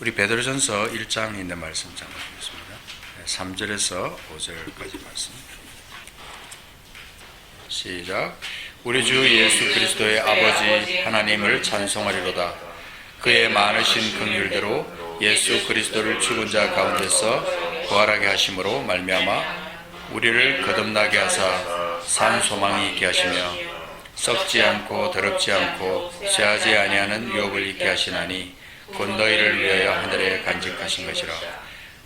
우리 베드로전서 1장에 있는 말씀 잠깐보겠습니다. 3절에서 5절까지 말씀. 시작. 우리 주 예수 그리스도의 아버지 하나님을 찬송하리로다. 그의 많으신 긍휼대로 예수 그리스도를 죽은 자 가운데서 부활하게 하심으로 말미암아 우리를 거듭나게 하사 산 소망이 있게 하시며 썩지 않고 더럽지 않고 쇠하지 아니하는 유업을 있게 하시나니 곧 너희를 위하여 하늘에 간직하신 것이라.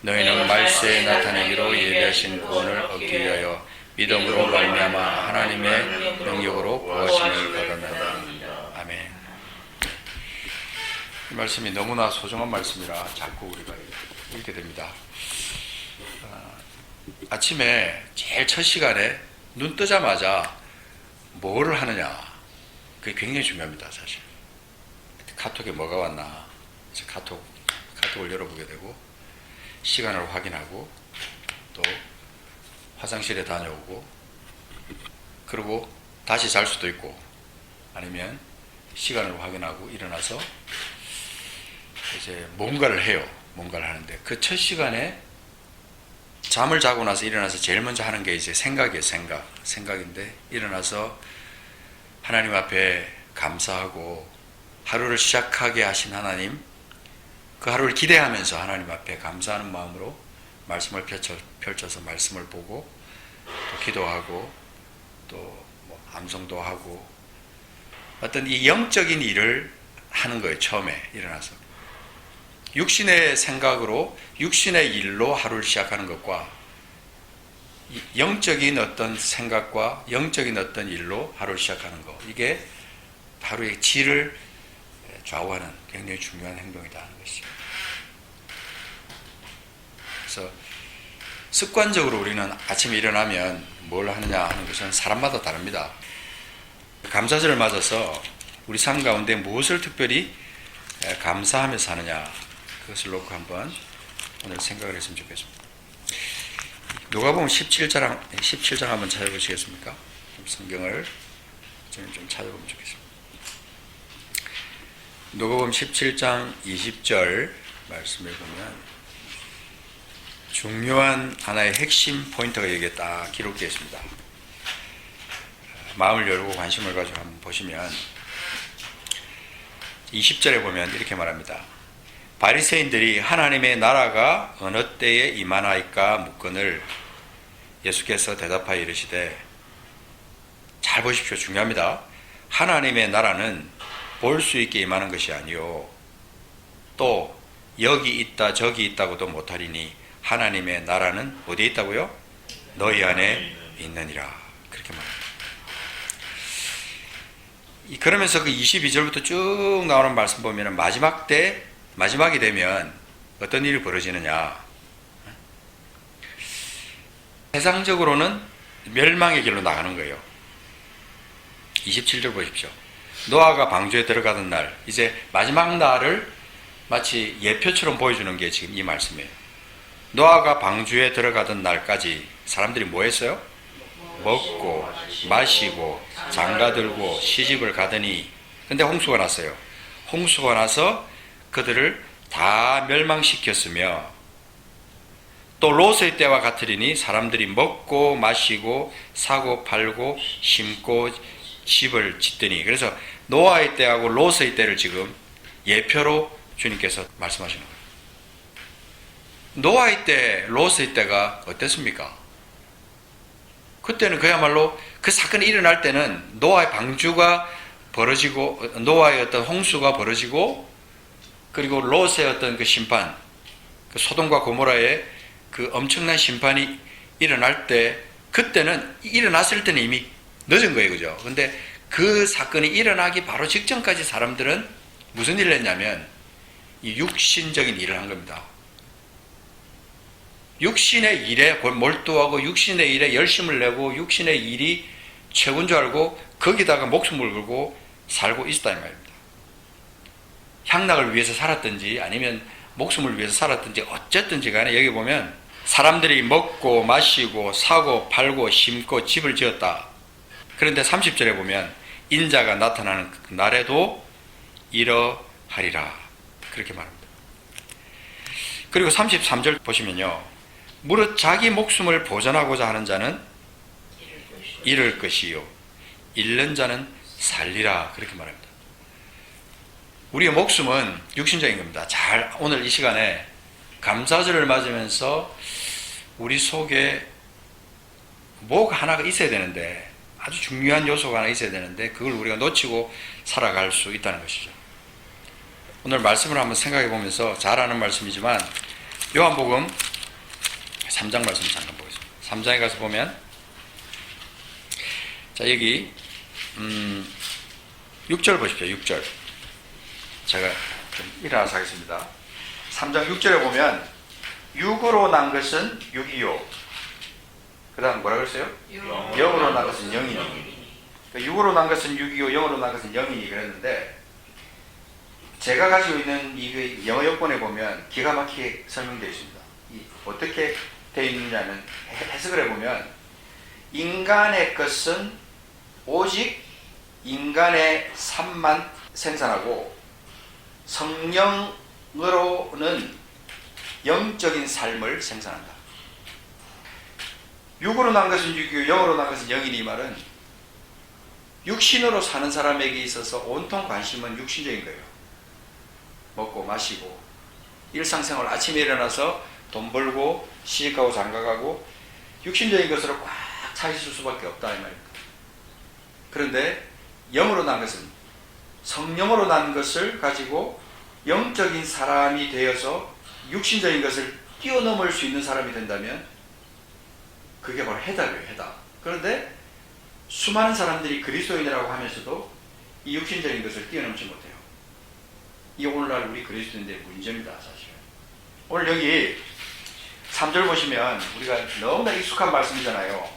너희는 말세에 나타내기로 예비하신 구원을 얻기 위하여 믿음으로 말미암아 하나님의 능력으로 구하심을 받았나이다. 아멘. 이 말씀이 너무나 소중한 말씀이라 자꾸 우리가 읽게 됩니다. 아침에 제일 첫 시간에 눈 뜨자마자 뭐를 하느냐, 그게 굉장히 중요합니다. 사실 카톡에 뭐가 왔나, 카톡을 열어보게 되고 시간을 확인하고 또 화장실에 다녀오고 그리고 다시 잘 수도 있고 아니면 시간을 확인하고 일어나서 이제 뭔가를 해요. 뭔가를 하는데 그 첫 시간에 잠을 자고 나서 일어나서 제일 먼저 하는 게 이제 생각이에요. 생각인데 일어나서 하나님 앞에 감사하고 하루를 시작하게 하신 하나님, 그 하루를 기대하면서 하나님 앞에 감사하는 마음으로 말씀을 펼쳐서 말씀을 보고 또 기도하고 또 암송도 하고 어떤 이 영적인 일을 하는 거예요. 처음에 일어나서 육신의 생각으로 육신의 일로 하루를 시작하는 것과 영적인 어떤 생각과 영적인 어떤 일로 하루를 시작하는 것, 이게 하루의 질을 좌우하는 굉장히 중요한 행동이다 하는 것이죠. 그래서 습관적으로 우리는 아침에 일어나면 뭘 하느냐 하는 것은 사람마다 다릅니다. 감사절을 맞아서 우리 삶 가운데 무엇을 특별히 감사하면서 하느냐, 그것을 놓고 한번 오늘 생각을 했으면 좋겠습니다. 누가복음 17장 한번 찾아보시겠습니까? 성경을 좀 찾아보면 좋겠습니다. 누가복음 17장 20절 말씀을 보면 중요한 하나의 핵심 포인트가 여기에 딱 기록되어 있습니다. 마음을 열고 관심을 가지고 한번 보시면 20절에 보면 이렇게 말합니다. 바리새인들이 하나님의 나라가 어느 때에 임하나이까 묻거늘 예수께서 대답하여 이르시되, 잘 보십시오. 중요합니다. 하나님의 나라는 볼 수 있게 임하는 것이 아니요 또 여기 있다 저기 있다고도 못하리니 하나님의 나라는 어디에 있다고요? 너희 안에 있느니라. 그렇게 말합니다. 그러면서 그 22절부터 쭉 나오는 말씀 보면 마지막이 되면 어떤 일이 벌어지느냐, 세상적으로는 멸망의 길로 나가는 거예요. 27절 보십시오. 노아가 방주에 들어가던 날, 이제 마지막 날을 마치 예표처럼 보여주는 게 지금 이 말씀이에요. 노아가 방주에 들어가던 날까지 사람들이 뭐 했어요? 먹고 마시고 장가들고 시집을 가더니, 근데 홍수가 났어요. 홍수가 나서 그들을 다 멸망시켰으며 또 롯의 때와 같으리니 사람들이 먹고 마시고 사고 팔고 심고 집을 짓더니, 그래서 노아의 때하고 롯의 때를 지금 예표로 주님께서 말씀하시는 거예요. 노아의 때, 롯의 때가 어땠습니까? 그때는 그야말로 그 사건이 일어날 때는 노아의 방주가 벌어지고 노아의 어떤 홍수가 벌어지고 그리고 롯의 어떤 그 심판, 그 소돔과 고모라의 그 엄청난 심판이 일어날 때, 그때는 일어났을 때는 이미 늦은 거예요. 그죠? 근데 그 사건이 일어나기 바로 직전까지 사람들은 무슨 일을 했냐면 이 육신적인 일을 한 겁니다. 육신의 일에 몰두하고 육신의 일에 열심을 내고 육신의 일이 최고인 줄 알고 거기다가 목숨을 걸고 살고 있었다 이 말입니다. 향락을 위해서 살았든지 아니면 목숨을 위해서 살았든지 어쨌든지 간에 여기 보면 사람들이 먹고 마시고 사고 팔고 심고 집을 지었다. 그런데 30절에 보면 인자가 나타나는 그 날에도 이러하리라 그렇게 말합니다. 그리고 33절 보시면요. 무릇 자기 목숨을 보전하고자 하는 자는 잃을 것이요 잃는 자는 살리라 그렇게 말합니다. 우리의 목숨은 육신적인 겁니다. 잘 오늘 이 시간에 감사절을 맞으면서 우리 속에 뭐가 하나가 있어야 되는데, 아주 중요한 요소가 하나 있어야 되는데 그걸 우리가 놓치고 살아갈 수 있다는 것이죠. 오늘 말씀을 한번 생각해 보면서 잘 아는 말씀이지만 요한복음 3장 말씀 잠깐 보겠습니다. 3장에 가서 보면 자 여기 6절 보십시오. 6절 제가 좀 일어나서 하겠습니다. 3장 6절에 보면 육으로 난 것은 육이요, 그 다음 뭐라 그랬어요? 영으로 난 것은 영이니. 육으로 난 것은 육이요 영으로 난 것은 영이니 그랬는데, 제가 가지고 있는 이 영어 여권에 보면 기가 막히게 설명되어 있습니다. 어떻게 되어 있느냐면 해석을 해보면 인간의 것은 오직 인간의 삶만 생산하고 성령으로는 영적인 삶을 생산한다. 육으로 난 것은 육이요 영으로 난 것은 영이니. 이 말은 육신으로 사는 사람에게 있어서 온통 관심은 육신적인 거예요. 먹고 마시고 일상생활, 아침에 일어나서 돈 벌고 시집가고 장가가고 육신적인 것으로 꽉 차 있을 수밖에 없다 이 말입니다. 그런데 영으로 난 것은, 성령으로 난 것을 가지고 영적인 사람이 되어서 육신적인 것을 뛰어넘을 수 있는 사람이 된다면 그게 바로 해답이에요. 해답. 그런데 수많은 사람들이 그리스도인이라고 하면서도 이 육신적인 것을 뛰어넘지 못해요. 이게 오늘날 우리 그리스도인들의 문제입니다. 사실은 오늘 여기 3절 보시면 우리가 너무나 익숙한 말씀이잖아요.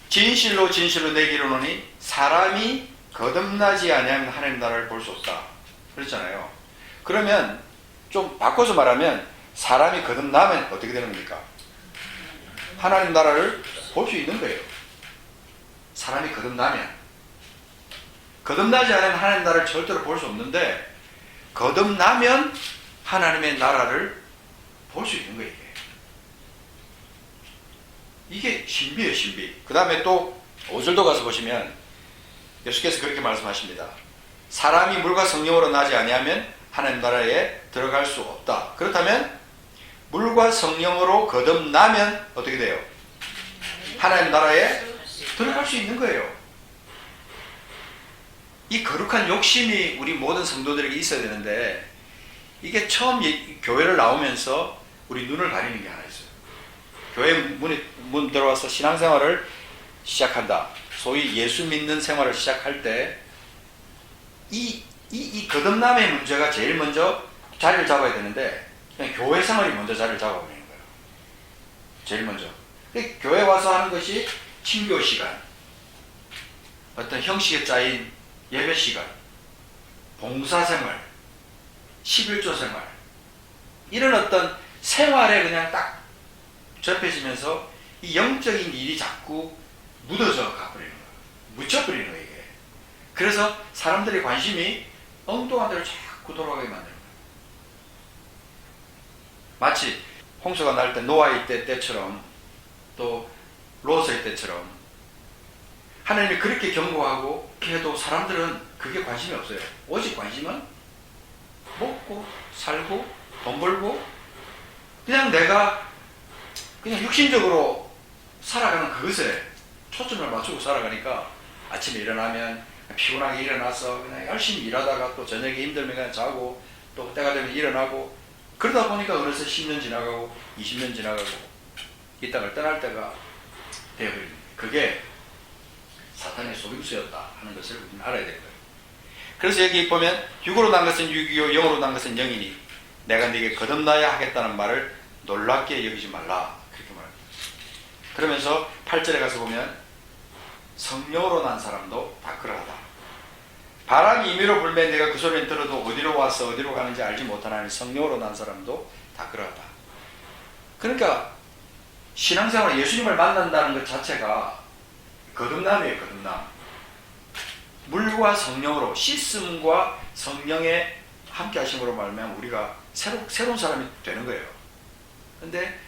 진실로 진실로 내게 이르노니 사람이 거듭나지 아니하면 하나님 나라를 볼 수 없다 그랬잖아요. 그러면 좀 바꿔서 말하면 사람이 거듭나면 어떻게 되는 겁니까? 하나님 나라를 볼 수 있는 거예요. 사람이 거듭나면. 거듭나지 않으면 하나님 나라를 절대로 볼 수 없는데, 거듭나면 하나님의 나라를 볼 수 있는 거예요. 이게 신비예요, 신비. 그 다음에 또 5절도 가서 보시면 예수께서 그렇게 말씀하십니다. 사람이 물과 성령으로 나지 아니하면 하나님 나라에 들어갈 수 없다. 그렇다면 물과 성령으로 거듭나면 어떻게 돼요? 하나님 나라에 들어갈 수 있는 거예요. 이 거룩한 욕심이 우리 모든 성도들에게 있어야 되는데, 이게 처음 교회를 나오면서 우리 눈을 가리는 게 하나 있어요. 교회 문 들어와서 신앙생활을 시작한다. 소위 예수 믿는 생활을 시작할 때 이 거듭남의 문제가 제일 먼저 자리를 잡아야 되는데, 그냥 교회 생활이 먼저 자리를 잡아버리는 거예요. 제일 먼저. 교회 와서 하는 것이 친교 시간, 어떤 형식에 짜인 예배 시간, 봉사 생활, 11조 생활, 이런 어떤 생활에 그냥 딱 접해지면서 이 영적인 일이 자꾸 묻어져 가버리는 거예요. 묻혀버리는 거예요, 이게. 그래서 사람들의 관심이 엉뚱한 데로 자꾸 돌아가게 만드는 거예요. 마치 홍수가 날 때 노아의 때처럼, 또 롯의 때처럼 하나님이 그렇게 경고하고 해도 사람들은 그게 관심이 없어요. 오직 관심은 먹고 살고 돈 벌고 그냥 내가 그냥 육신적으로 살아가는 그것에 초점을 맞추고 살아가니까 아침에 일어나면 피곤하게 일어나서 그냥 열심히 일하다가 또 저녁에 힘들면 그냥 자고 또 때가 되면 일어나고, 그러다 보니까 어느새 10년 지나가고 20년 지나가고 이 땅을 떠날 때가 되어버립니다. 그게 사탄의 속임수였다 하는 것을 우리는 알아야 되는 거예요. 그래서 여기 보면 육으로 난 것은 육이요 영으로 난 것은 영이니 내가 네게 거듭나야 하겠다는 말을 놀랍게 여기지 말라 그렇게 말합니다. 그러면서 8절에 가서 보면 성령으로 난 사람도 다 그러하다. 바람이 임의로 불면 내가 그 소리를 들어도 어디로 와서 어디로 가는지 알지 못하나니 성령으로 난 사람도 다 그러하다. 그러니까 신앙생활, 예수님을 만난다는 것 자체가 거듭남이에요. 거듭남. 물과 성령으로, 씻음과 성령의 함께 하심으로 말하면 우리가 새로운 사람이 되는 거예요. 근데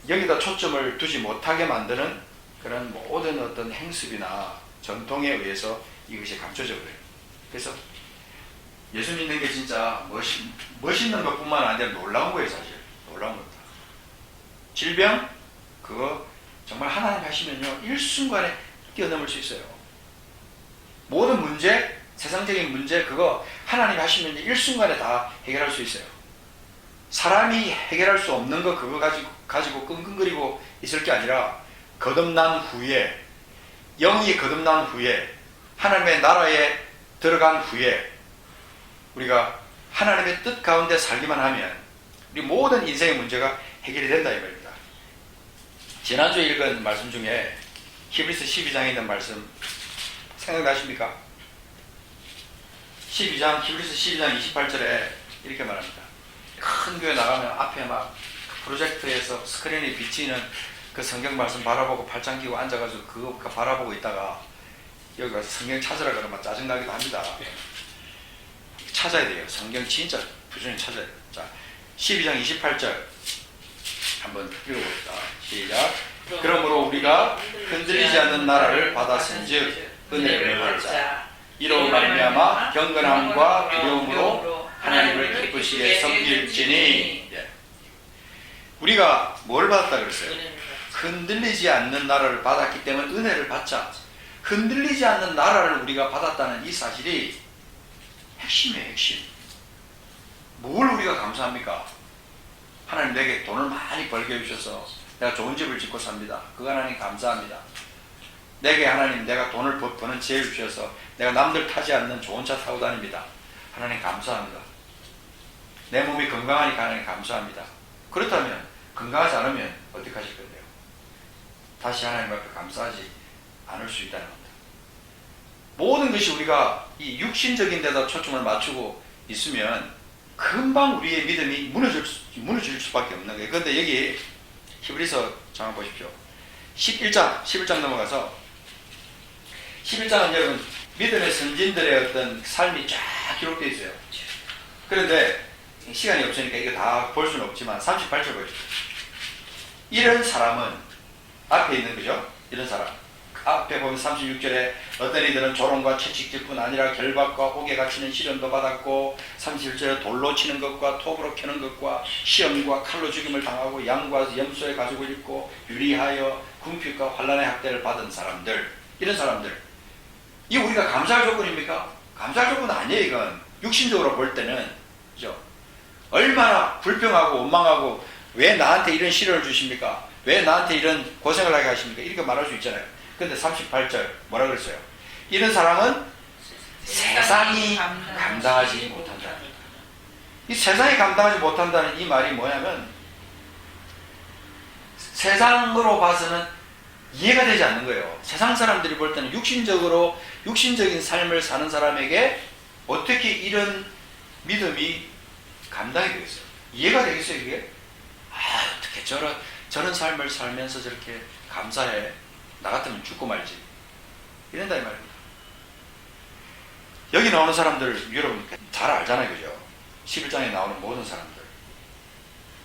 여기다 초점을 두지 못하게 만드는 그런 모든 어떤 행습이나 전통에 의해서 이것이 감춰져 버려요. 그래서 예수 믿는 게 진짜 멋있는 것뿐만 아니라 놀라운 거예요. 사실 놀라운 겁니다. 질병 그거 정말 하나님 하시면요 일순간에 뛰어넘을 수 있어요. 모든 문제, 세상적인 문제 그거 하나님 하시면 일순간에 다 해결할 수 있어요. 사람이 해결할 수 없는 거 그거 가지고 끙끙거리고 있을 게 아니라 거듭난 후에, 영이 거듭난 후에, 하나님의 나라에 들어간 후에 우리가 하나님의 뜻 가운데 살기만 하면 우리 모든 인생의 문제가 해결이 된다 이 말입니다. 지난주에 읽은 말씀 중에 히브리서 12장에 있는 말씀 생각나십니까? 히브리서 12장 28절에 이렇게 말합니다. 큰 교회 나가면 앞에 막 프로젝터에서 스크린이 비치는 그 성경 말씀 바라보고 팔짱 끼고 앉아가지고 그거 바라보고 있다가 여기 가서 성경 찾으라 그러면 짜증나기도 합니다. 찾아야 돼요. 성경 진짜 부지런히 찾아야 돼요. 자, 12장 28절 한번 읽어봅시다. 시작. 그러므로 우리가 흔들리지 않는 나라를 받았은즉 은혜를 받자. 이로 말미암아 경건함과 두려움으로 하나님을 기쁘시게 섬길지니. 우리가 뭘 받았다 그랬어요? 흔들리지 않는 나라를 받았기 때문에 은혜를 받자. 흔들리지 않는 나라를 우리가 받았다는 이 사실이 핵심이에요. 핵심. 뭘 우리가 감사합니까? 하나님 내게 돈을 많이 벌게 해주셔서 내가 좋은 집을 짓고 삽니다. 그거 하나님 감사합니다. 내게 하나님 내가 돈을 버는 지혜 주셔서 내가 남들 타지 않는 좋은 차 타고 다닙니다. 하나님 감사합니다. 내 몸이 건강하니까 하나님 감사합니다. 그렇다면 건강하지 않으면 어떻게 하실 건데요? 다시 하나님 앞에 감사하지 않을 수 있다는 겁니다. 모든 것이 우리가 이 육신적인 데다 초점을 맞추고 있으면 금방 우리의 믿음이 무너질 수밖에 없는 거예요. 그런데 여기 히브리서 장 보십시오. 11장 넘어가서 11장은 여러분 믿음의 선진들의 어떤 삶이 쫙 기록되어 있어요. 그런데 시간이 없으니까 이거 다 볼 수는 없지만 38절 보십시오. 이런 사람은 앞에 있는 거죠. 이런 사람 앞에 보면 36절에 어떤 이들은 조롱과 채찍질 뿐 아니라 결박과 옥에 갇히는 시련도 받았고, 37절에 돌로 치는 것과 톱으로 캐는 것과 시험과 칼로 죽임을 당하고 양과 염소의 가죽을 입고 유리하여 궁핍과 환난의 학대를 받은 사람들. 이런 사람들 이 우리가 감사할 조건입니까? 감사할 조건은 아니에요. 이건 육신적으로 볼 때는 그죠? 얼마나 불평하고 원망하고 왜 나한테 이런 시련을 주십니까? 왜 나한테 이런 고생을 하게 하십니까? 이렇게 말할 수 있잖아요. 근데 38절 뭐라 그랬어요? 이런 사람은 세상이 감당하지 못한다. 이 세상이 감당하지 못한다는 이 말이 뭐냐면 세상으로 봐서는 이해가 되지 않는 거예요. 세상 사람들이 볼 때는 육신적인 삶을 사는 사람에게 어떻게 이런 믿음이 감당이 되겠어요? 이해가 되겠어요 이게? 어떻게 저런 삶을 살면서 저렇게 감사해? 나 같으면 죽고 말지. 이런다 이 말입니다. 여기 나오는 사람들 여러분 잘 알잖아요. 그죠? 11장에 나오는 모든 사람들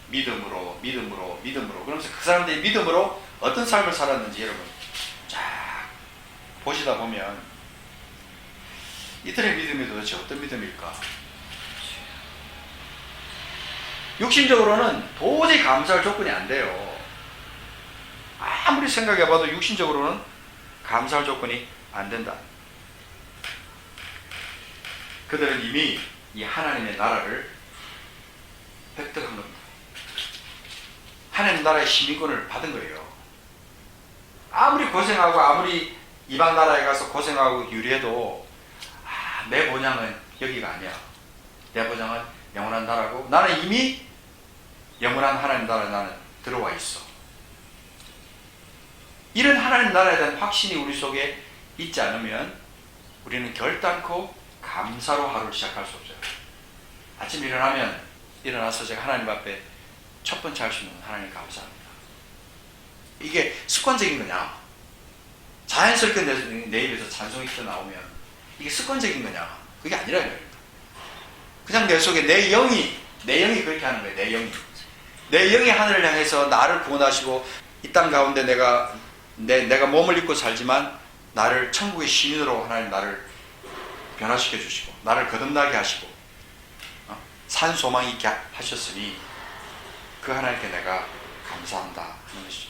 믿음으로 그러면서 그 사람들이 믿음으로 어떤 삶을 살았는지 여러분 쫙 보시다 보면 이들의 믿음이 도대체 어떤 믿음일까? 육신적으로는 도저히 감사할 조건이 안 돼요. 아무리 생각해봐도 육신적으로는 감사할 조건이 안 된다. 그들은 이미 이 하나님의 나라를 획득한 겁니다. 하나님 나라의 시민권을 받은 거예요. 아무리 고생하고 아무리 이방 나라에 가서 고생하고 유리해도 내 본향은 여기가 아니야. 내 본향은 영원한 나라고 나는 이미 영원한 하나님 나라에 나는 들어와 있어. 이런 하나님 나라에 대한 확신이 우리 속에 있지 않으면 우리는 결단코 감사로 하루를 시작할 수 없어요. 아침 일어나서 제가 하나님 앞에 첫 번째 할 수 있는 하나님 감사합니다. 이게 습관적인 거냐? 자연스럽게 내 입에서 찬송이 튀어나오면 이게 습관적인 거냐? 그게 아니라는 거예요. 그냥 내 속에 내 영이 그렇게 하는 거예요. 내 영이 하늘을 향해서 나를 구원하시고 이 땅 가운데 내가 몸을 입고 살지만 나를 천국의 시민으로 하나님 나를 변화시켜 주시고 나를 거듭나게 하시고 산 소망이 있게 하셨으니 그 하나님께 내가 감사한다 하는 것이죠.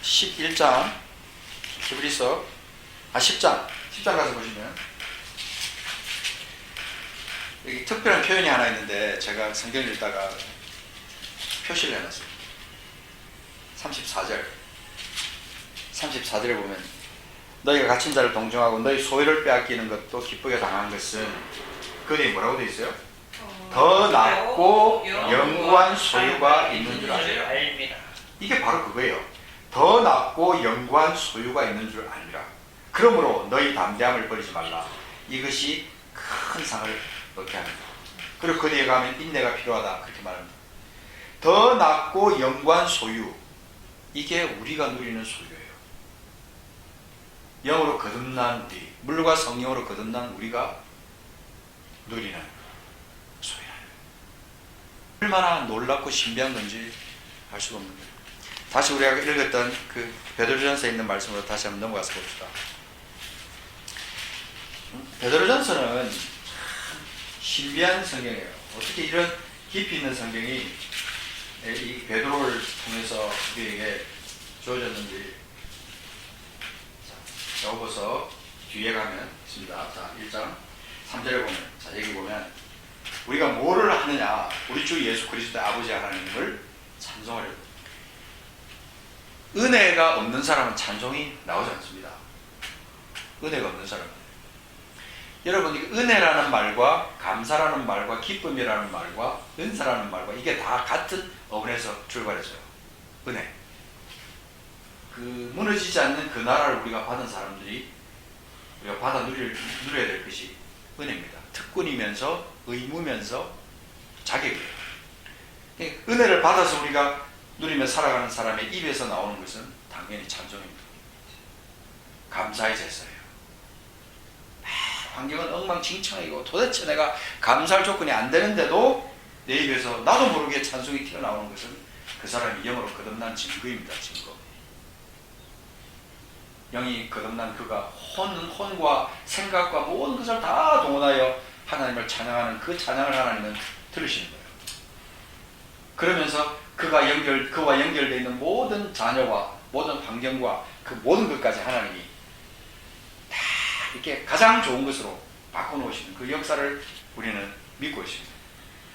11장 히브리서 10장 가서 보시면 여기 특별한 표현이 하나 있는데 제가 성경을 읽다가 표시를 해놨어요. 34절에 보면 너희가 갇힌 자를 동정하고 너희 소유를 빼앗기는 것도 기쁘게 당한 것은 그 뒤에 뭐라고 되어 있어요? 더 낫고 영구한 소유가 있는 줄 알미라. 이게 바로 그거예요. 더 낫고 영구한 소유가 있는 줄 알미라. 그러므로 너희 담대함을 버리지 말라. 이것이 큰 상을 얻게 합니다. 그리고 그 뒤에 가면 인내가 필요하다 그렇게 말합니다. 더 낫고 영구한 소유, 이게 우리가 누리는 소유예요. 영으로 거듭난 우리, 물과 성령으로 거듭난 우리가 누리는 소유예요. 얼마나 놀랍고 신비한 건지 알 수가 없는 거예요. 다시 우리가 읽었던 그 베드로전서에 있는 말씀으로 다시 한번 넘어가서 봅시다. 베드로전서는 신비한 성경이에요. 어떻게 이런 깊이 있는 성경이 이 베드로를 통해서 우리에게 주어졌는지. 자, 여기서 뒤에 가면 있습니다. 자, 1장 3절에 보면, 자, 여기 보면 우리가 뭐를 하느냐, 우리 주 예수 그리스도의 아버지 하나님을 찬송하려고. 은혜가 없는 사람은 찬송이 나오지 않습니다. 은혜가 없는 사람은. 여러분, 은혜라는 말과 감사라는 말과 기쁨이라는 말과 은사라는 말과 이게 다 같은 어원에서 출발했어요. 은혜. 그 무너지지 않는 그 나라를 우리가 받은 사람들이 우리가 받아 누려야 될 것이 은혜입니다. 특권이면서 의무면서 자격이에요. 은혜를 받아서 우리가 누리며 살아가는 사람의 입에서 나오는 것은 당연히 찬송입니다. 감사의 제사예요. 환경은 엉망진창이고 도대체 내가 감사할 조건이 안 되는데도 내 입에서 나도 모르게 찬송이 튀어나오는 것은 그 사람이 영으로 거듭난 증거입니다. 증거. 영이 거듭난 그가 혼과 생각과 모든 것을 다 동원하여 하나님을 찬양하는 그 찬양을 하나님은 들으시는 거예요. 그러면서 그와 연결되어 있는 모든 자녀와 모든 환경과 그 모든 것까지 하나님이 다 이렇게 가장 좋은 것으로 바꿔놓으시는 그 역사를 우리는 믿고 있습니다.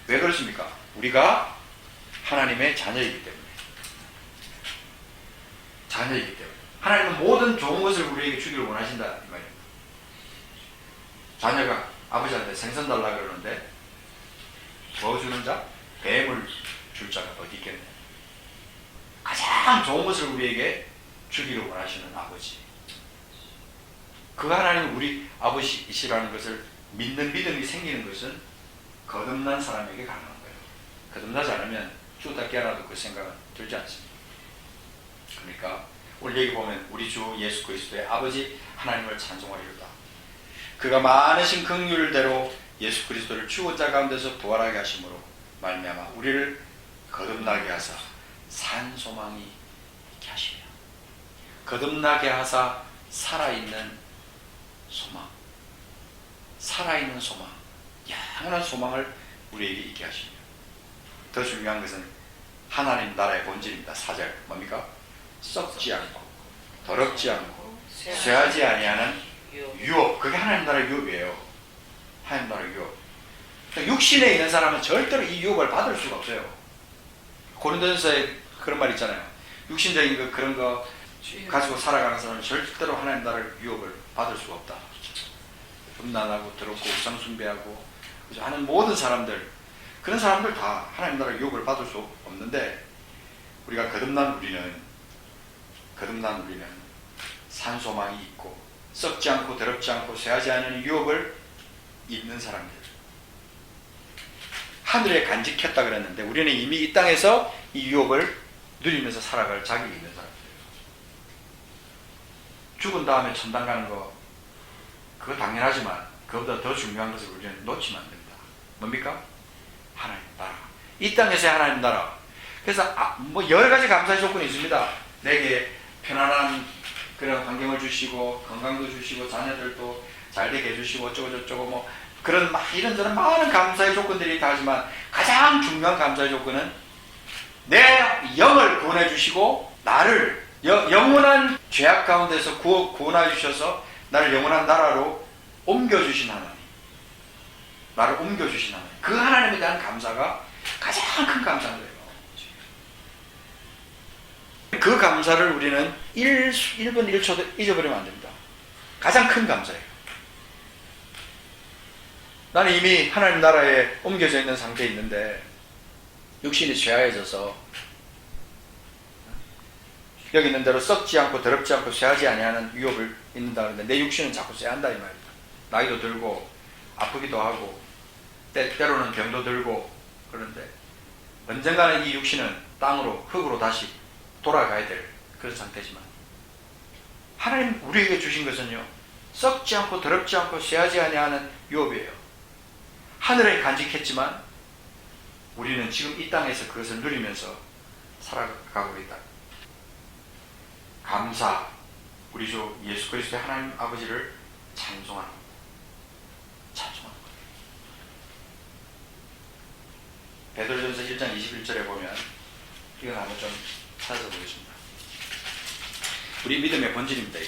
왜 그렇습니까? 우리가 하나님의 자녀이기 때문에. 자녀이기 때문에. 하나님은 모든 좋은 것을 우리에게 주기를 원하신다 이 말입니다. 자녀가 아버지한테 생선 달라 그러는데 뭐 주는 자? 뱀을 줄 자가 어디 있겠냐. 가장 좋은 것을 우리에게 주기를 원하시는 아버지. 그 하나님은 우리 아버지이시라는 것을 믿는 믿음이 생기는 것은 거듭난 사람에게 가능한 거예요. 거듭나지 않으면 죽었다 깨어나도 그 생각은 들지 않습니다. 그러니까 오늘 여기 보면 우리 주 예수 그리스도의 아버지 하나님을 찬송하리로다. 그가 많으신 긍휼대로 예수 그리스도를 죽은 자 가운데서 부활하게 하심으로 말미암아 우리를 거듭나게 하사 산 소망이 있게 하시며, 거듭나게 하사 살아있는 소망, 살아있는 소망, 영원한 소망을 우리에게 있게 하시며, 더 중요한 것은 하나님 나라의 본질입니다. 4절 뭡니까? 썩지 않고 더럽지 않고 쇠하지 아니하는 유업. 그게 하나님 나라의 유업이에요. 하나님 나라의 유업. 그러니까 육신에 있는 사람은 절대로 이 유업을 받을 수가 없어요. 고린도전서에 그런 말 있잖아요. 육신적인 그런 거 가지고 살아가는 사람은 절대로 하나님 나라의 유업을 받을 수가 없다. 음란하고 더럽고 우상 숭배하고 하는 모든 사람들, 그런 사람들 다 하나님 나라의 유업을 받을 수 없는데, 우리가 거듭난 우리는 산 소망이 있고 썩지 않고 더럽지 않고 쇠하지 않은 유업을 있는 사람들, 하늘에 간직했다 그랬는데 우리는 이미 이 땅에서 이 유업을 누리면서 살아갈 자격이 있는 사람들이에요. 죽은 다음에 천당 가는 거 그거 당연하지만 그보다 더 중요한 것을 우리는 놓치면 안 됩니다. 뭡니까? 하나님 나라. 이 땅에서의 하나님 나라. 그래서 뭐 여러 가지 감사의 조건이 있습니다. 내게 편안한 그런 환경을 주시고 건강도 주시고 자녀들도 잘 되게 해주시고 어쩌고 저쩌고 뭐 그런 이런저런 많은 감사의 조건들이 있다 하지만 가장 중요한 감사의 조건은 내 영을 구원해 주시고 나를 영원한 죄악 가운데서 구원해 주셔서 나를 영원한 나라로 옮겨주신 하나님, 나를 옮겨주신 하나님, 그 하나님에 대한 감사가 가장 큰 감사인 거예요. 그 감사를 우리는 1분 1초도 잊어버리면 안 됩니다. 가장 큰 감사예요. 나는 이미 하나님 나라에 옮겨져 있는 상태에 있는데 육신이 죄하여져서 여기 있는 대로 썩지 않고 더럽지 않고 쇠하지 아니하는 위협을 있는다 하는데 내 육신은 자꾸 쇠한다 이 말이다. 나이도 들고 아프기도 하고 때로는 병도 들고 그런데 언젠가는 이 육신은 땅으로 흙으로 다시 돌아가야 될 그런 상태지만 하나님 우리에게 주신 것은요 썩지 않고 더럽지 않고 쇠하지 아니하는 유업이에요. 하늘에 간직했지만 우리는 지금 이 땅에서 그것을 누리면서 살아가고 있다. 감사, 우리 주 예수 그리스도의 하나님 아버지를 찬송하는 겁니다. 찬송하는 겁니다. 베드로전서 1장 21절에 보면 이걸 한번 좀 찾아보겠습니다. 우리 믿음의 본질입니다.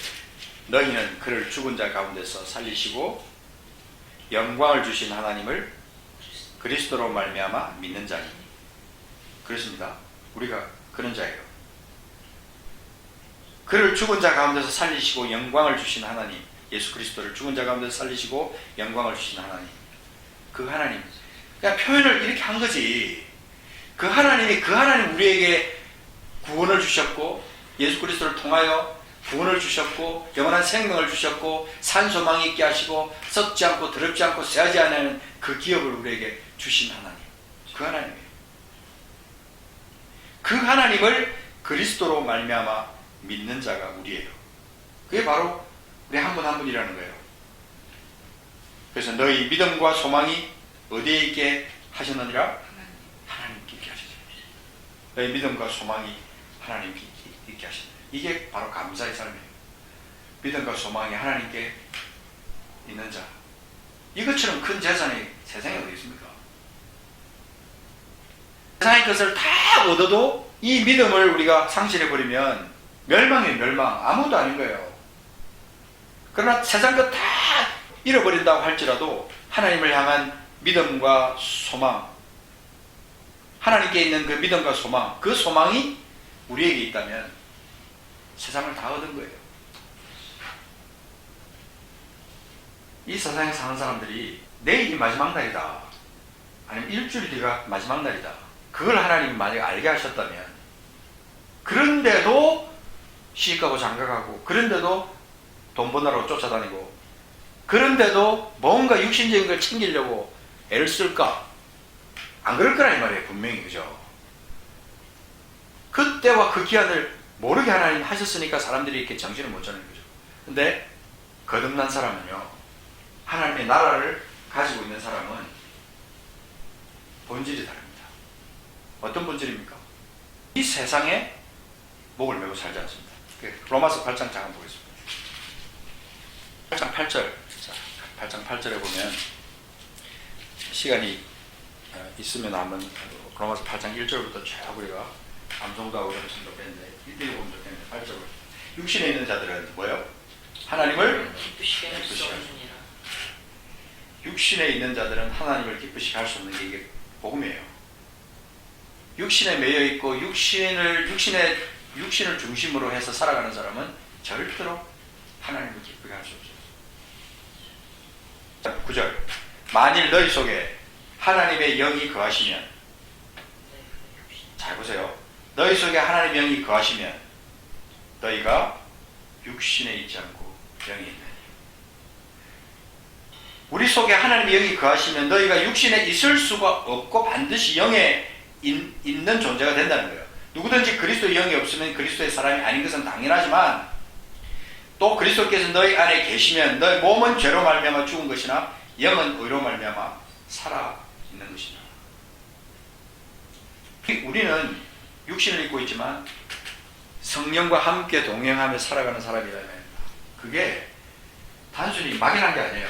너희는 그를 죽은 자 가운데서 살리시고 영광을 주신 하나님을 그리스도로 말미암아 믿는 자니. 그렇습니다. 우리가 그런 자예요. 그를 죽은 자 가운데서 살리시고 영광을 주신 하나님, 예수 그리스도를 죽은 자 가운데서 살리시고 영광을 주신 하나님, 그 하나님, 그냥 표현을 이렇게 한 거지. 그 하나님 우리에게 구원을 주셨고 예수 그리스도를 통하여 구원을 주셨고 영원한 생명을 주셨고 산소망이 있게 하시고 썩지 않고 더럽지 않고 쇠하지 않는 그 기업을 우리에게 주신 하나님, 그 하나님이에요. 그 하나님을 그리스도로 말미암아 믿는 자가 우리예요. 그게 바로 우리 한 분 한 분이라는 거예요. 그래서 너희 믿음과 소망이 어디에 있게 하셨느니라? 하나님께 있게 하셨습니다. 너희 믿음과 소망이 하나님께 있게 하셨습니다. 이게 바로 감사의 삶이에요. 믿음과 소망이 하나님께 있는 자. 이것처럼 큰 재산이 세상에 어디 있습니까? 세상의 것을 다 얻어도 이 믿음을 우리가 상실해버리면 멸망이에요. 멸망. 아무도 아닌 거예요. 그러나 세상 것 다 잃어버린다고 할지라도 하나님을 향한 믿음과 소망, 하나님께 있는 그 믿음과 소망, 그 소망이 우리에게 있다면 세상을 다 얻은 거예요. 이 세상에 사는 사람들이 내일이 마지막 날이다, 아니면 일주일 뒤가 마지막 날이다, 그걸 하나님이 만약에 알게 하셨다면, 그런데도 시집가고 장가가고, 그런데도 돈 버느라고 쫓아다니고, 그런데도 뭔가 육신적인 걸 챙기려고 애를 쓸까? 안 그럴 거란 말이에요. 분명히. 그죠? 그때와 그 기한을 모르게 하나님 하셨으니까 사람들이 이렇게 정신을 못 차리는 거죠. 근데 거듭난 사람은요, 하나님의 나라를 가지고 있는 사람은 본질이 다릅니다. 어떤 본질입니까? 이 세상에 목을 메고 살지 않습니다. 로마서 8장 잠깐 보겠습니다. 8장 8절. 자, 8장 8절에 보면 시간이 있으면 한번 로마서 8장 1절부터 쫙 우리가 암송도 하고 그랬으면 좋겠는데, 이때 보면 좋겠는데, 8절. 육신에 있는 자들은 뭐예요? 하나님을 기쁘시게 할 수 없느니라. 육신에 있는 자들은 하나님을 기쁘시게 할 수 없는 게 이게 복음이에요. 육신에 매여 있고 육신을 중심으로 해서 살아가는 사람은 절대로 하나님을 기쁘게 할 수 없어요. 9절. 만일 너희 속에 하나님의 영이 거하시면, 잘 보세요. 너희 속에 하나님의 영이 거하시면 너희가 육신에 있지 않고 영에 있느니. 우리 속에 하나님의 영이 거하시면 너희가 육신에 있을 수가 없고 반드시 영에 있는 존재가 된다는 거예요. 누구든지 그리스도의 영이 없으면 그리스도의 사람이 아닌 것은 당연하지만, 또 그리스도께서 너희 안에 계시면 너희 몸은 죄로 말미암아 죽은 것이나 영은 의로 말미암아 살아 있는 것이다. 우리는 육신을 입고 있지만 성령과 함께 동행하며 살아가는 사람이라면 그게 단순히 막연한 게 아니에요.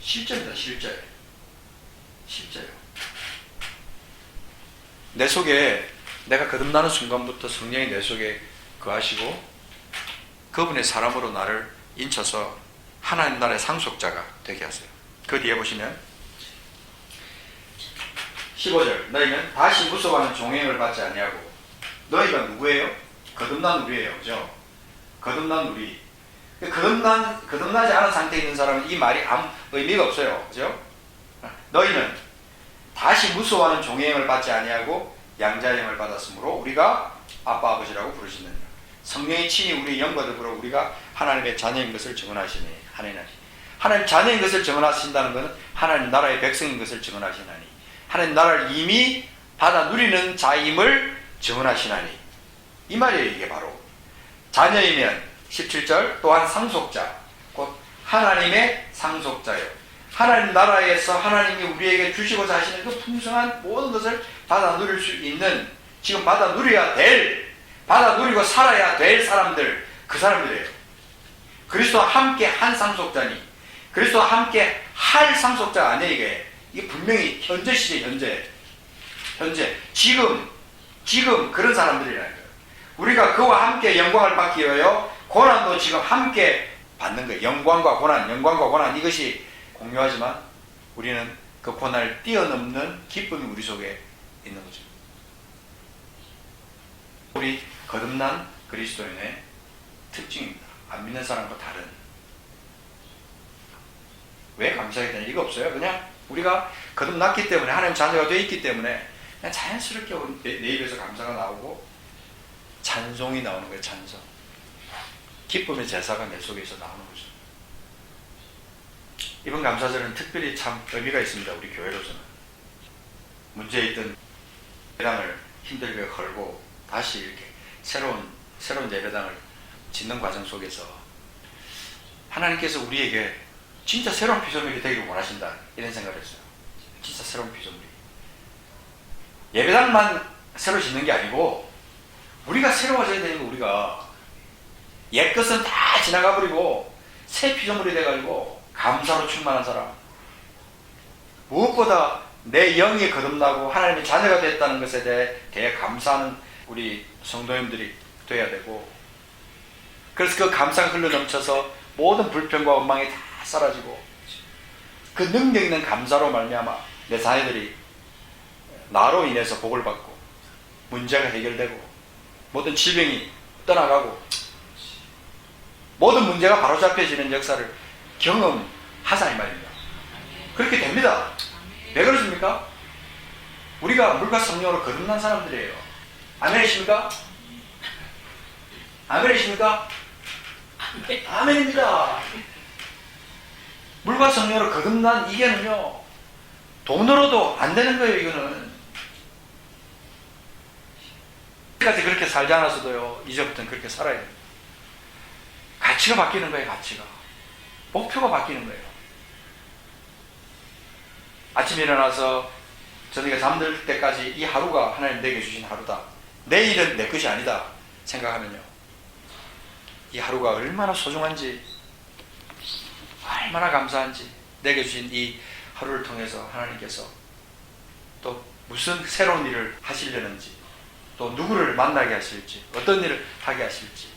실제입니다. 실제. 실제요. 내 속에 내가 거듭나는 순간부터 성령이 내 속에 거하시고 그분의 사람으로 나를 인쳐서 하나님 나라의 상속자가 되게 하세요. 그 뒤에 보시면 15절 너희는 다시 무서워하는 종행을 받지 아니하고 너희가 누구예요? 거듭난 우리예요. 그죠? 거듭난 우리. 거듭나지 않은 상태에 있는 사람은 이 말이 아무 의미가 없어요. 그죠? 너희는 다시 무서워하는 종행을 받지 아니하고 양자형을 받았으므로 우리가 아빠 아버지라고 부르시느니라. 성령이 친히 우리의 영과 더불어 우리가 하나님의 자녀인 것을 증언하시니 하나님 자녀인 것을 증언하신다는 것은 하나님 나라의 백성인 것을 증언하시나니 하나님 나라를 이미 받아 누리는 자임을 증언하시나니 이 말이에요. 이게 바로 자녀이면 17절 또한 상속자 곧 하나님의 상속자요. 하나님 나라에서 하나님이 우리에게 주시고자 하시는 그 풍성한 모든 것을 받아 누릴 수 있는 지금 받아 누려야 될 받아 누리고 살아야 될 사람들 그 사람들이에요. 그리스도와 함께 한 상속자니 그리스도와 함께 할 상속자가 아니에요. 이게 분명히 현재 시제 현재 지금 그런 사람들이라는 거예요. 우리가 그와 함께 영광을 받기 위하여 고난도 지금 함께 받는 거예요. 영광과 고난 이것이 공유하지만 우리는 그 고난을 뛰어넘는 기쁨이 우리 속에 있는 거죠. 우리 거듭난 그리스도인의 특징입니다. 안 믿는 사람과 다른. 왜 감사해야 되냐? 이거 없어요. 그냥 우리가 거듭났기 때문에 하나님 자녀가 되어 있기 때문에 그냥 자연스럽게 내 입에서 감사가 나오고 찬송이 나오는 거예요. 찬송. 기쁨의 제사가 내 속에서 나오는 거죠. 이번 감사절은 특별히 참 의미가 있습니다. 우리 교회로서는. 문제에 있던 예배당을 힘들게 걸고 다시 이렇게 새로운 예배당을 짓는 과정 속에서 하나님께서 우리에게 진짜 새로운 피조물이 되기를 원하신다. 이런 생각을 했어요. 진짜 새로운 피조물이. 예배당만 새로 짓는 게 아니고 우리가 새로워져야 되는 거 우리가 옛것은 다 지나가 버리고 새 피조물이 돼가지고 감사로 충만한 사람. 무엇보다 내 영이 거듭나고 하나님의 자녀가 됐다는 것에 대해 감사하는 우리 성도님들이 돼야 되고 그래서 그 감사가 흘러넘쳐서 모든 불평과 원망이 다 사라지고 그 능력 있는 감사로 말미암아 내 자녀들이 나로 인해서 복을 받고 문제가 해결되고 모든 질병이 떠나가고 모든 문제가 바로잡혀지는 역사를 경험하자 이 말입니다. 그렇게 됩니다. 왜 그렇습니까? 우리가 물과 성령으로 거듭난 사람들이에요. 아멘이십니까? 아멘이십니까? 아멘입니다. 물과 성령으로 거듭난 이게는요 돈으로도 안 되는 거예요. 이거는 까지 그렇게 살지 않았어도요 이제부터는 그렇게 살아야 돼요. 가치가 바뀌는 거예요. 가치가 목표가 바뀌는 거예요. 아침에 일어나서 저녁에 잠들 때까지 이 하루가 하나님 내게 주신 하루다. 내일은 내 것이 아니다 생각하면요 이 하루가 얼마나 소중한지 얼마나 감사한지 내게 주신 이 하루를 통해서 하나님께서 또 무슨 새로운 일을 하시려는지 또 누구를 만나게 하실지 어떤 일을 하게 하실지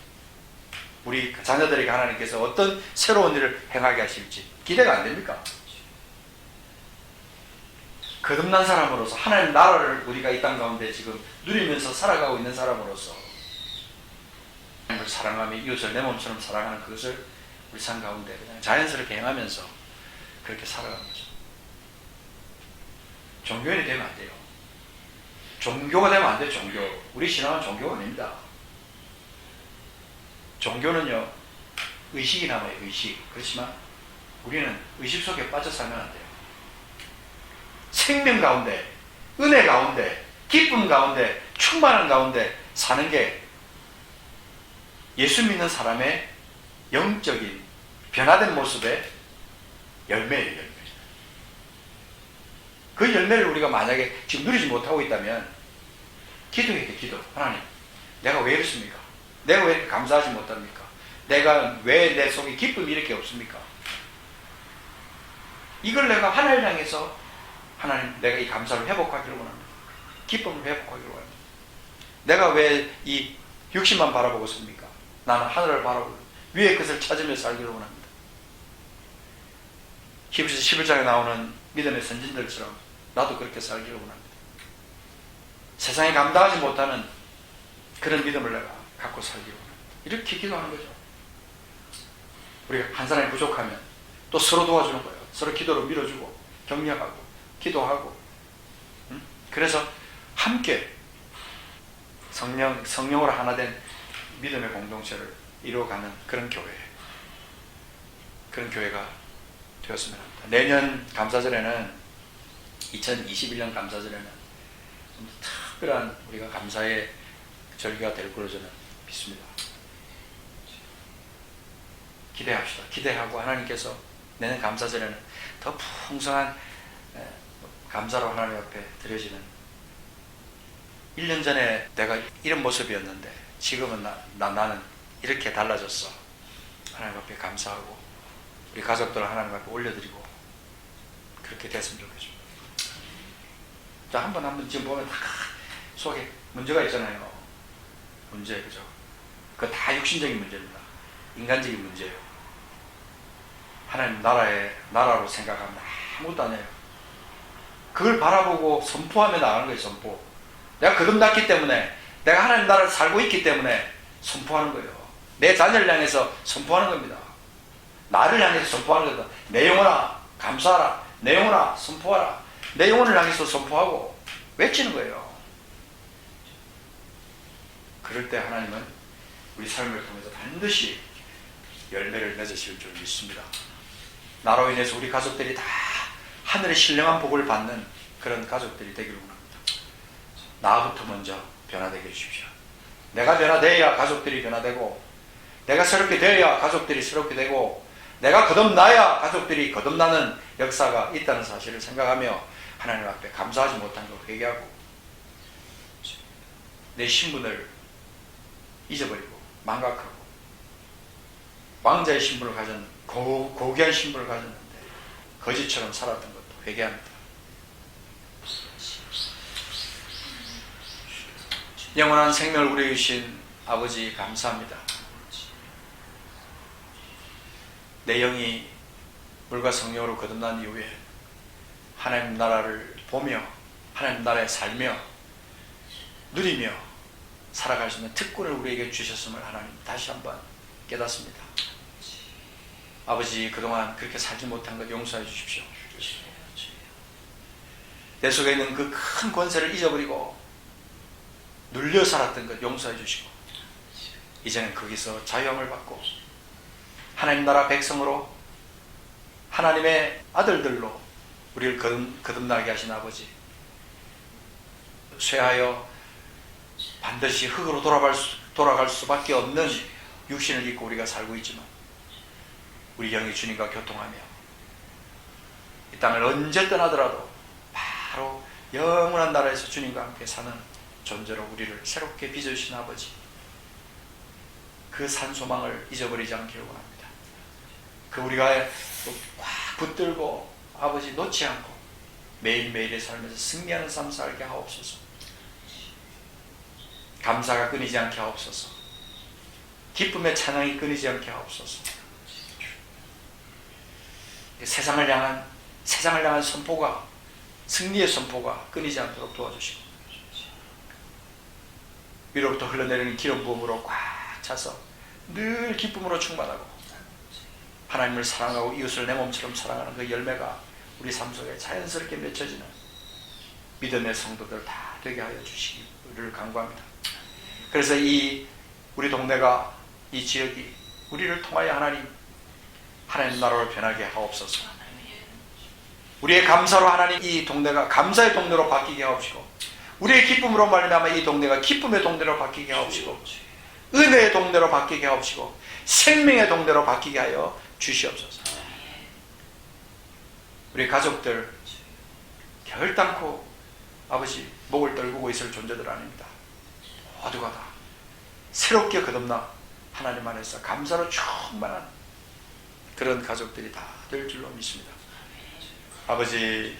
우리 자녀들에게 하나님께서 어떤 새로운 일을 행하게 하실지 기대가 안 됩니까? 거듭난 사람으로서 하나님 나라를 우리가 이 땅 가운데 지금 누리면서 살아가고 있는 사람으로서 하나님을 사랑하며 이웃을 내 몸처럼 사랑하는 그것을 우리 삶 가운데 그냥 자연스럽게 행하면서 그렇게 살아가는 거죠. 종교인이 되면 안 돼요. 종교가 되면 안 돼요. 종교. 우리 신앙은 종교가 아닙니다. 종교는요 의식이 남아요. 의식. 그렇지만 우리는 의식 속에 빠져 살면 안 돼요. 생명 가운데 은혜 가운데 기쁨 가운데 충만한 가운데 사는 게 예수 믿는 사람의 영적인 변화된 모습의 열매예요. 열매. 그 열매를 우리가 만약에 지금 누리지 못하고 있다면 기도해야 돼. 기도. 하나님, 내가 왜 이렇습니까? 내가 왜 이렇게 감사하지 못합니까? 내가 왜 내 속에 기쁨이 이렇게 없습니까? 이걸 내가 하나님을 향해서 하나님, 내가 이 감사를 회복하기를 원합니다. 기쁨을 회복하기를 원합니다. 내가 왜 이 육신만 바라보고 삽니까? 나는 하늘을 바라보고 위의 것을 찾으며 살기를 원합니다. 히브리서 11장에 나오는 믿음의 선진들처럼 나도 그렇게 살기를 원합니다. 세상에 감당하지 못하는 그런 믿음을 내가 갖고 살기를 원합니다. 이렇게 기도하는 거죠. 우리가 한 사람이 부족하면 또 서로 도와주는 거예요. 서로 기도로 밀어주고 격려하고 기도하고. 그래서 함께 성령으로 하나 된 믿음의 공동체를 이루어가는 그런 교회, 그런 교회가 되었으면 합니다. 내년 감사절에는, 2021년 감사절에는 좀 특별한 우리가 감사의 절기가 될 걸로 저는 믿습니다. 기대합시다. 기대하고 하나님께서 내년 감사절에는 더 풍성한 감사로 하나님 앞에 드려지는, 1년 전에 내가 이런 모습이었는데 지금은 나는 이렇게 달라졌어. 하나님 앞에 감사하고 우리 가족들을 하나님 앞에 올려드리고 그렇게 됐으면 좋겠습니다. 자, 한번 지금 보면 다 속에 문제가 있잖아요. 문제, 그죠? 그거 다 육신적인 문제입니다. 인간적인 문제예요. 하나님 나라로 생각하면 아무것도 아니에요. 그걸 바라보고 선포하며 나가는 거예요. 선포. 내가 거듭났기 때문에, 내가 하나님 나라를 살고 있기 때문에 선포하는 거예요. 내 자녀를 향해서 선포하는 겁니다. 나를 향해서 선포하는 거다. 내 영혼아 감사하라. 내 영혼아 선포하라. 내 영혼을 향해서 선포하고 외치는 거예요. 그럴 때 하나님은 우리 삶을 통해서 반드시 열매를 맺으실 줄 믿습니다. 나로 인해서 우리 가족들이 다 하늘의 신령한 복을 받는 그런 가족들이 되기를 원합니다. 나부터 먼저 변화되게 해주십시오. 내가 변화되어야 가족들이 변화되고, 내가 새롭게 되어야 가족들이 새롭게 되고, 내가 거듭나야 가족들이 거듭나는 역사가 있다는 사실을 생각하며 하나님 앞에 감사하지 못한 걸 회개하고, 내 신분을 잊어버리고 망각하고 왕자의 신분을 가진 고귀한 신분을 가졌는데 거지처럼 살았던 것도 회개합니다. 영원한 생명을 우리에게 주신 아버지 감사합니다. 내 영이 물과 성령으로 거듭난 이후에 하나님 나라를 보며 하나님 나라에 살며 누리며 살아갈 수 있는 특권을 우리에게 주셨음을 하나님 다시 한번 깨닫습니다. 아버지, 그동안 그렇게 살지 못한 것 용서해 주십시오. 내 속에 있는 그 큰 권세를 잊어버리고 눌려 살았던 것 용서해 주시고, 이제는 거기서 자유함을 받고 하나님 나라 백성으로, 하나님의 아들들로 우리를 거듭나게 하신 아버지, 쇠하여 반드시 흙으로 돌아갈 수밖에 없는 육신을 입고 우리가 살고 있지만 우리 영이 주님과 교통하며 이 땅을 언제 떠나더라도 바로 영원한 나라에서 주님과 함께 사는 존재로 우리를 새롭게 빚어주신 아버지, 그 산소망을 잊어버리지 않기를 원합니다. 그 우리가 꽉 붙들고 아버지 놓지 않고 매일매일의 삶에서 승리하는 삶 살게 하옵소서. 감사가 끊이지 않게 하옵소서. 기쁨의 찬양이 끊이지 않게 하옵소서. 세상을 향한 선포가, 승리의 선포가 끊이지 않도록 도와주시고, 위로부터 흘러내리는 기름 부음으로 꽉 차서 늘 기쁨으로 충만하고 하나님을 사랑하고 이웃을 내 몸처럼 사랑하는 그 열매가 우리 삶 속에 자연스럽게 맺혀지는 믿음의 성도들 다 되게 하여 주시기를 간구합니다. 그래서 우리 동네가, 이 지역이 우리를 통하여 하나님 나라로 변하게 하옵소서. 우리의 감사로 하나님 이 동네가 감사의 동네로 바뀌게 하옵시고, 우리의 기쁨으로 말미암아 이 동네가 기쁨의 동네로 바뀌게 하옵시고, 은혜의 동네로 바뀌게 하옵시고, 생명의 동네로 바뀌게 하여 주시옵소서. 우리 가족들 결단코 아버지 목을 떨구고 있을 존재들 아닙니다. 모두가 다 새롭게 거듭나 하나님 안에서 감사로 충만한 그런 가족들이 다 될 줄로 믿습니다. 아버지,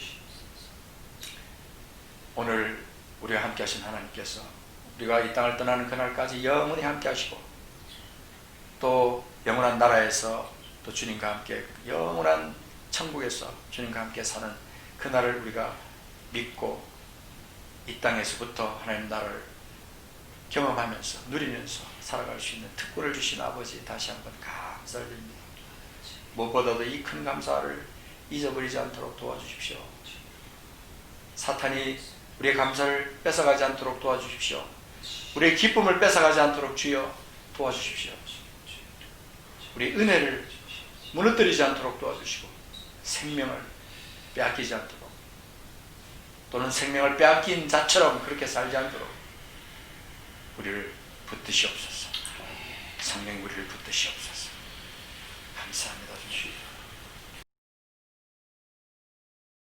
오늘 우리와 함께 하신 하나님께서 우리가 이 땅을 떠나는 그날까지 영원히 함께 하시고 또 영원한 나라에서 또 주님과 함께 영원한 천국에서 주님과 함께 사는 그날을 우리가 믿고 이 땅에서부터 하나님 나라를 경험하면서 누리면서 살아갈 수 있는 특권을 주신 아버지, 다시 한번 감사를 드립니다. 무엇보다도 이 큰 감사를 잊어버리지 않도록 도와주십시오. 사탄이 우리의 감사를 뺏어가지 않도록 도와주십시오. 우리의 기쁨을 뺏어가지 않도록 주여 도와주십시오. 우리 은혜를 무너뜨리지 않도록 도와주시고 생명을 빼앗기지 않도록, 또는 생명을 빼앗긴 자처럼 그렇게 살지 않도록 우리를 붙드시옵소서. 성령 우리를 붙드시옵소서. 감사합니다 주님.